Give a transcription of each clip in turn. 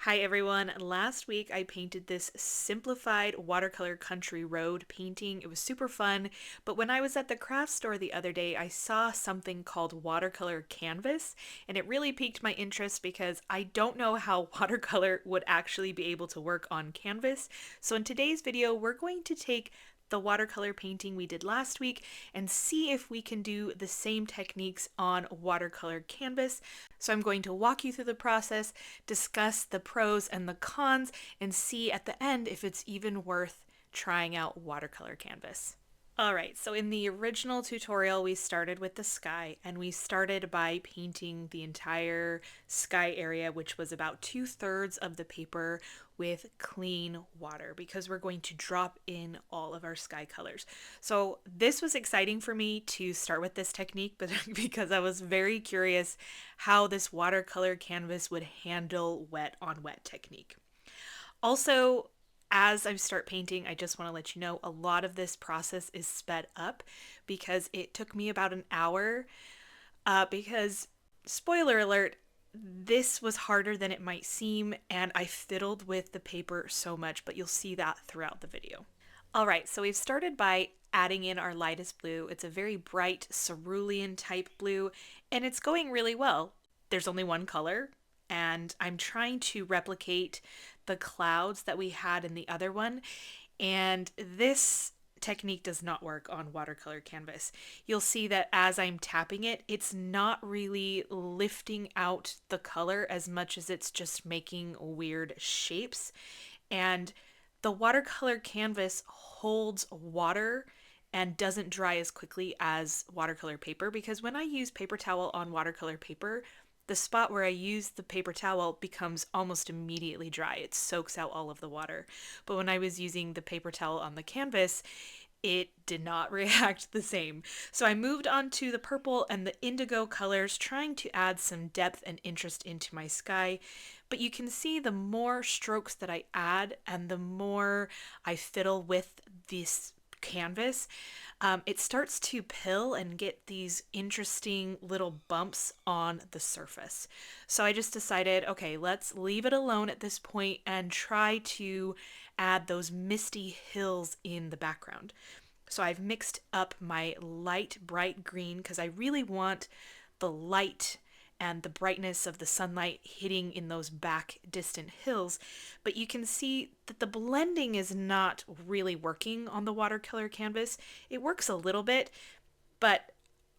Hi everyone. Last week I painted this simplified watercolor country road painting. It was super fun, but when I was at the craft store the other day, I saw something called watercolor canvas, and it really piqued my interest because I don't know how watercolor would actually be able to work on canvas. So in today's video, we're going to take the watercolor painting we did last week and see if we can do the same techniques on watercolor canvas. So I'm going to walk you through the process, discuss the pros and the cons, and see at the end if it's even worth trying out watercolor canvas. Alright, so in the original tutorial we started with the sky, and we started by painting the entire sky area, which was about 2/3 of the paper, with clean water because we're going to drop in all of our sky colors. So this was exciting for me to start with this technique, but because I was very curious how this watercolor canvas would handle wet on wet technique. Also, as I start painting, I just want to let you know a lot of this process is sped up because it took me about an hour. Because, spoiler alert, this was harder than it might seem, and I fiddled with the paper so much, but you'll see that throughout the video. Alright, so we've started by adding in our lightest blue. It's a very bright cerulean type blue, and it's going really well. There's only one color, and I'm trying to replicate the clouds that we had in the other one, and this technique does not work on watercolor canvas. You'll see that as I'm tapping it, it's not really lifting out the color as much as it's just making weird shapes. And the watercolor canvas holds water and doesn't dry as quickly as watercolor paper, because when I use paper towel on watercolor paper, the spot where I use the paper towel becomes almost immediately dry. It soaks out all of the water. But when I was using the paper towel on the canvas, it did not react the same. So I moved on to the purple and the indigo colors, trying to add some depth and interest into my sky. But you can see the more strokes that I add and the more I fiddle with this canvas, it starts to pill and get these interesting little bumps on the surface. So I just decided, okay, let's leave it alone at this point and try to add those misty hills in the background. So I've mixed up my light bright green because I really want the light and the brightness of the sunlight hitting in those back distant hills. But you can see that the blending is not really working on the watercolor canvas. It works a little bit, but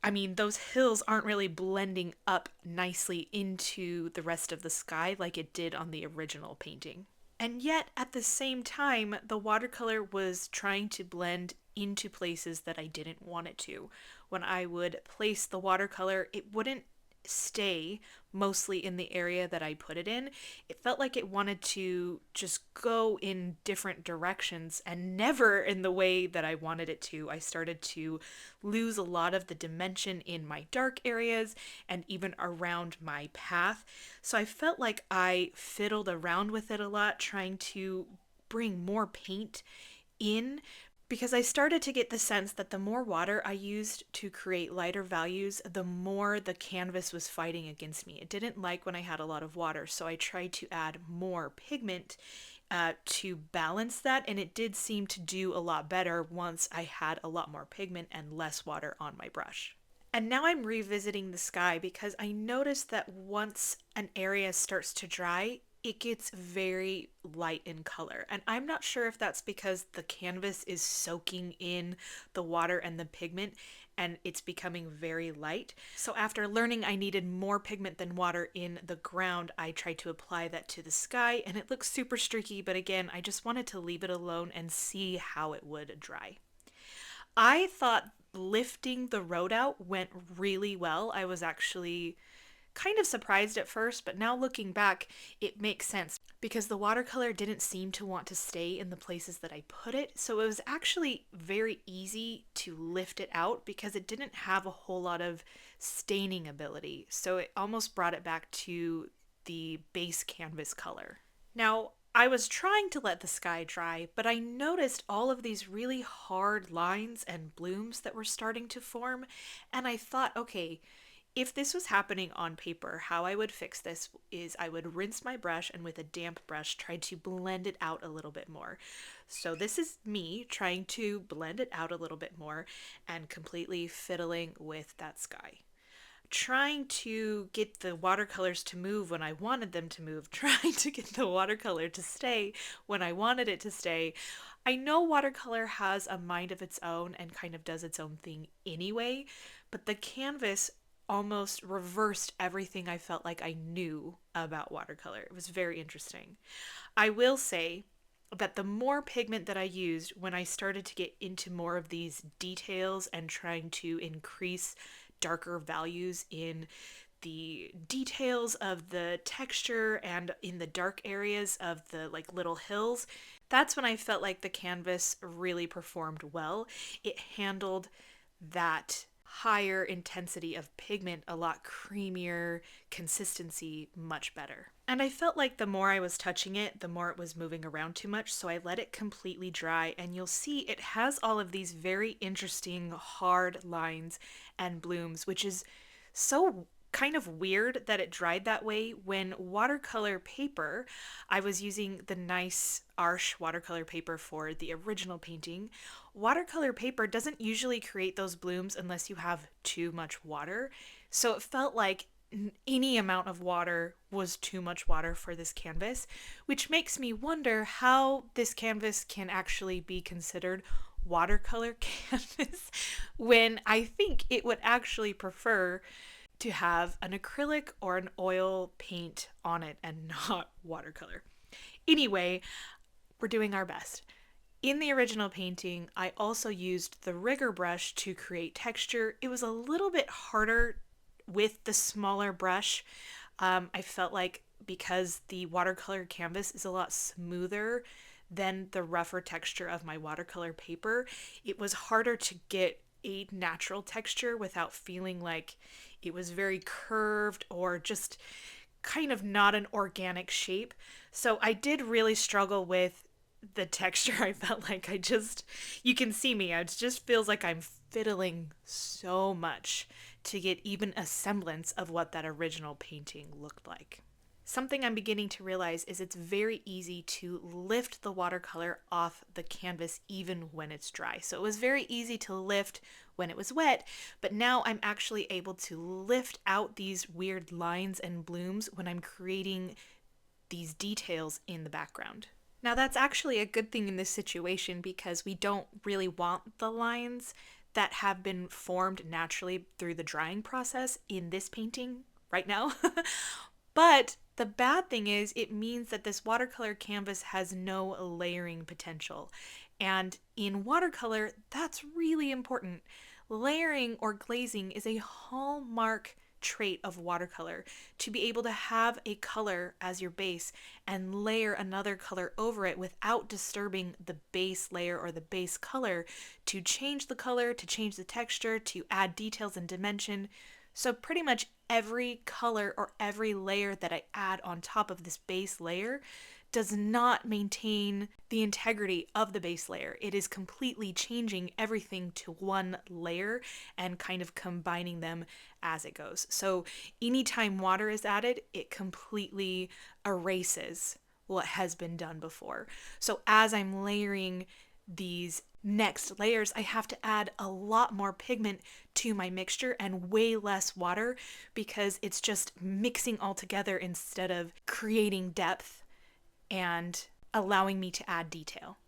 I mean, those hills aren't really blending up nicely into the rest of the sky like it did on the original painting. And yet, at the same time, the watercolor was trying to blend into places that I didn't want it to. When I would place the watercolor, it wouldn't stay mostly in the area that I put it in. It felt like it wanted to just go in different directions and never in the way that I wanted it to. I started to lose a lot of the dimension in my dark areas and even around my path. So I felt like I fiddled around with it a lot, trying to bring more paint in, because I started to get the sense that the more water I used to create lighter values, the more the canvas was fighting against me. It didn't like when I had a lot of water, so I tried to add more pigment to balance that, and it did seem to do a lot better once I had a lot more pigment and less water on my brush. And now I'm revisiting the sky because I noticed that once an area starts to dry, it gets very light in color. And I'm not sure if that's because the canvas is soaking in the water and the pigment and it's becoming very light. So after learning I needed more pigment than water in the ground, I tried to apply that to the sky, and it looks super streaky, but again, I just wanted to leave it alone and see how it would dry. I thought lifting the road out went really well. I was actually kind of surprised at first, but now looking back, it makes sense because the watercolor didn't seem to want to stay in the places that I put it. So it was actually very easy to lift it out because it didn't have a whole lot of staining ability. So it almost brought it back to the base canvas color. Now, I was trying to let the sky dry, but I noticed all of these really hard lines and blooms that were starting to form, and I thought, okay, If this was happening on paper, how I would fix this is I would rinse my brush and with a damp brush try to blend it out a little bit more. So this is me trying to blend it out a little bit more and completely fiddling with that sky. Trying to get the watercolors to move when I wanted them to move, trying to get the watercolor to stay when I wanted it to stay. I know watercolor has a mind of its own and kind of does its own thing anyway, but the canvas almost reversed everything I felt like I knew about watercolor. It was very interesting. I will say that the more pigment that I used when I started to get into more of these details and trying to increase darker values in the details of the texture and in the dark areas of the like little hills, that's when I felt like the canvas really performed well. It handled that higher intensity of pigment a lot creamier, consistency much better. And I felt like the more I was touching it, the more it was moving around too much, so I let it completely dry, and you'll see it has all of these very interesting hard lines and blooms, which is so kind of weird that it dried that way. When watercolor paper, I was using the nice Arche watercolor paper for the original painting. Watercolor paper doesn't usually create those blooms unless you have too much water. So it felt like any amount of water was too much water for this canvas, which makes me wonder how this canvas can actually be considered watercolor canvas when I think it would actually prefer to have an acrylic or an oil paint on it and not watercolor. Anyway, we're doing our best. In the original painting, I also used the rigger brush to create texture. It was a little bit harder with the smaller brush. I felt like because the watercolor canvas is a lot smoother than the rougher texture of my watercolor paper, it was harder to get a natural texture without feeling like it was very curved or just kind of not an organic shape. So I did really struggle with the texture. I felt like you can see me, it just feels like I'm fiddling so much to get even a semblance of what that original painting looked like. Something I'm beginning to realize is it's very easy to lift the watercolor off the canvas even when it's dry. So it was very easy to lift when it was wet, but now I'm actually able to lift out these weird lines and blooms when I'm creating these details in the background. Now that's actually a good thing in this situation because we don't really want the lines that have been formed naturally through the drying process in this painting right now. But the bad thing is it means that this watercolor canvas has no layering potential. And in watercolor, that's really important. Layering or glazing is a hallmark trait of watercolor, to be able to have a color as your base and layer another color over it without disturbing the base layer or the base color, to change the color, to change the texture, to add details and dimension. So pretty much every color or every layer that I add on top of this base layer does not maintain the integrity of the base layer. It is completely changing everything to one layer and kind of combining them as it goes. So anytime water is added, it completely erases what has been done before. So as I'm layering these next layers, I have to add a lot more pigment to my mixture and way less water because it's just mixing all together instead of creating depth and allowing me to add detail.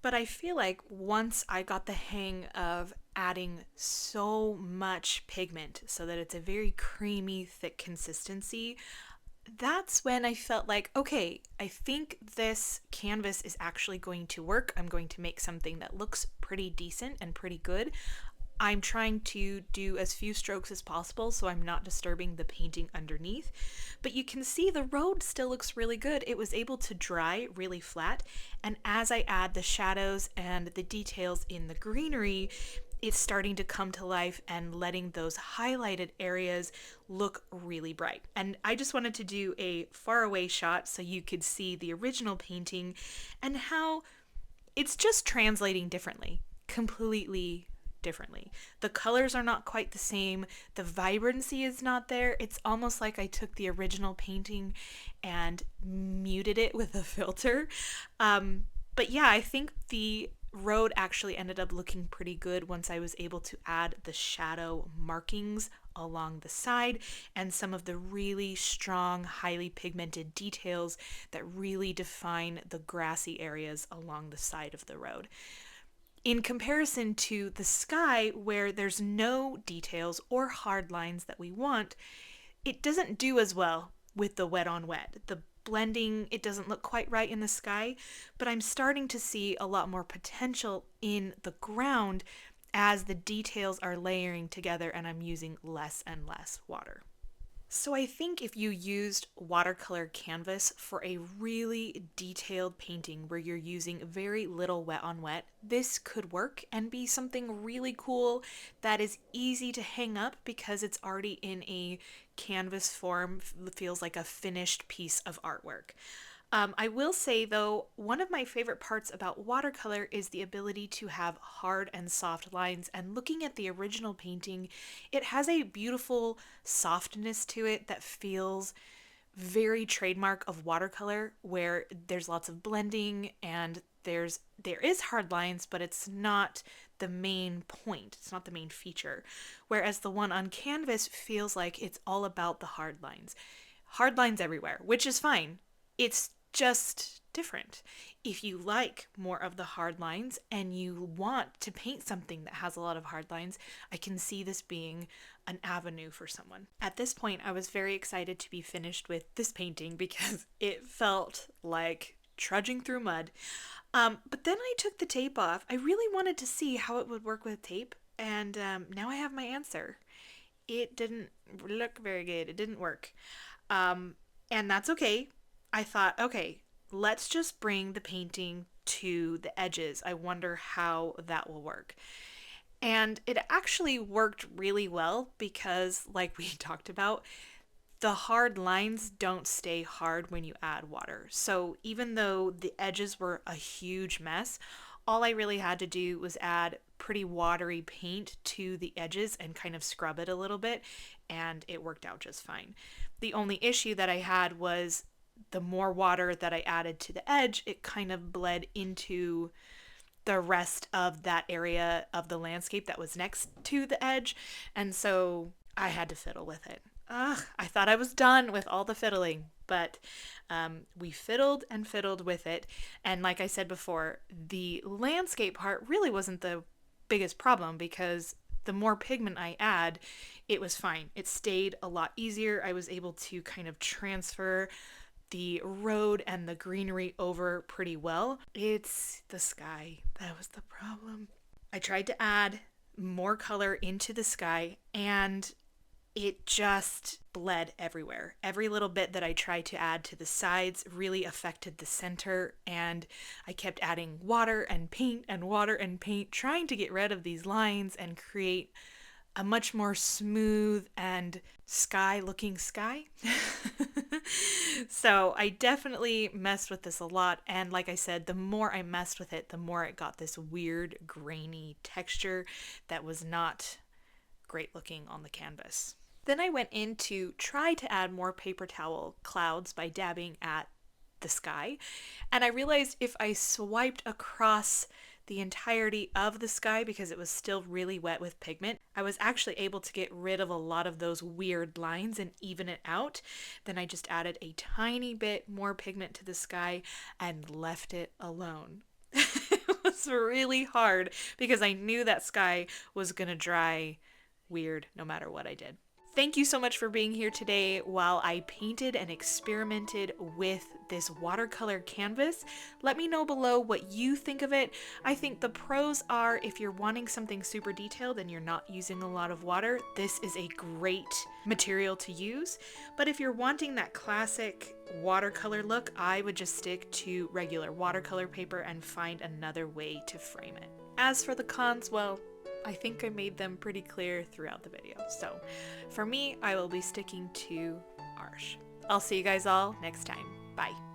But I feel like once I got the hang of adding so much pigment so that it's a very creamy, thick consistency, that's when I felt like, okay, I think this canvas is actually going to work. I'm going to make something that looks pretty decent and pretty good. I'm trying to do as few strokes as possible so I'm not disturbing the painting underneath. But you can see the road still looks really good. It was able to dry really flat. And as I add the shadows and the details in the greenery, it's starting to come to life and letting those highlighted areas look really bright. And I just wanted to do a far away shot so you could see the original painting and how it's just translating differently, completely differently. The colors are not quite the same. The vibrancy is not there. It's almost like I took the original painting and muted it with a filter. But yeah, I think the road actually ended up looking pretty good once I was able to add the shadow markings along the side and some of the really strong, highly pigmented details that really define the grassy areas along the side of the road. In comparison to the sky, where there's no details or hard lines that we want, it doesn't do as well with the wet on wet. The blending, it doesn't look quite right in the sky, but I'm starting to see a lot more potential in the ground as the details are layering together and I'm using less and less water. So I think if you used watercolor canvas for a really detailed painting where you're using very little wet on wet, this could work and be something really cool that is easy to hang up because it's already in a canvas form, feels like a finished piece of artwork. I will say though, one of my favorite parts about watercolor is the ability to have hard and soft lines, and looking at the original painting, it has a beautiful softness to it that feels very trademark of watercolor, where there's lots of blending and there is hard lines, but it's not the main point. It's not the main feature. Whereas the one on canvas feels like it's all about the hard lines. Hard lines everywhere, which is fine. It's just different. If you like more of the hard lines and you want to paint something that has a lot of hard lines, I can see this being an avenue for someone. At this point, I was very excited to be finished with this painting because it felt like trudging through mud. But then I took the tape off. I really wanted to see how it would work with tape, and now I have my answer. It didn't look very good. It didn't work. And that's okay. I thought, okay, let's just bring the painting to the edges. I wonder how that will work. And it actually worked really well because, like we talked about, the hard lines don't stay hard when you add water. So even though the edges were a huge mess, all I really had to do was add pretty watery paint to the edges and kind of scrub it a little bit, and it worked out just fine. The only issue that I had was the more water that I added to the edge, it kind of bled into the rest of that area of the landscape that was next to the edge, and so I had to fiddle with it. I thought I was done with all the fiddling, but we fiddled and fiddled with it, and like I said before, the landscape part really wasn't the biggest problem because the more pigment I add, it was fine. It stayed a lot easier. I was able to kind of transfer the road and the greenery over pretty well. It's the sky that was the problem. I tried to add more color into the sky and it just bled everywhere. Every little bit that I tried to add to the sides really affected the center, and I kept adding water and paint and water and paint, trying to get rid of these lines and create a much more smooth and sky-looking sky. So I definitely messed with this a lot, and like I said, the more I messed with it, the more it got this weird grainy texture that was not great looking on the canvas. Then I went in to try to add more paper towel clouds by dabbing at the sky, and I realized if I swiped across the entirety of the sky, because it was still really wet with pigment, I was actually able to get rid of a lot of those weird lines and even it out. Then I just added a tiny bit more pigment to the sky and left it alone. It was really hard because I knew that sky was gonna dry weird no matter what I did. Thank you so much for being here today while I painted and experimented with this watercolor canvas. Let me know below what you think of it. I think the pros are if you're wanting something super detailed and you're not using a lot of water, this is a great material to use. But if you're wanting that classic watercolor look, I would just stick to regular watercolor paper and find another way to frame it. As for the cons, well, I think I made them pretty clear throughout the video. So for me, I will be sticking to LARGE. I'll see you guys all next time. Bye.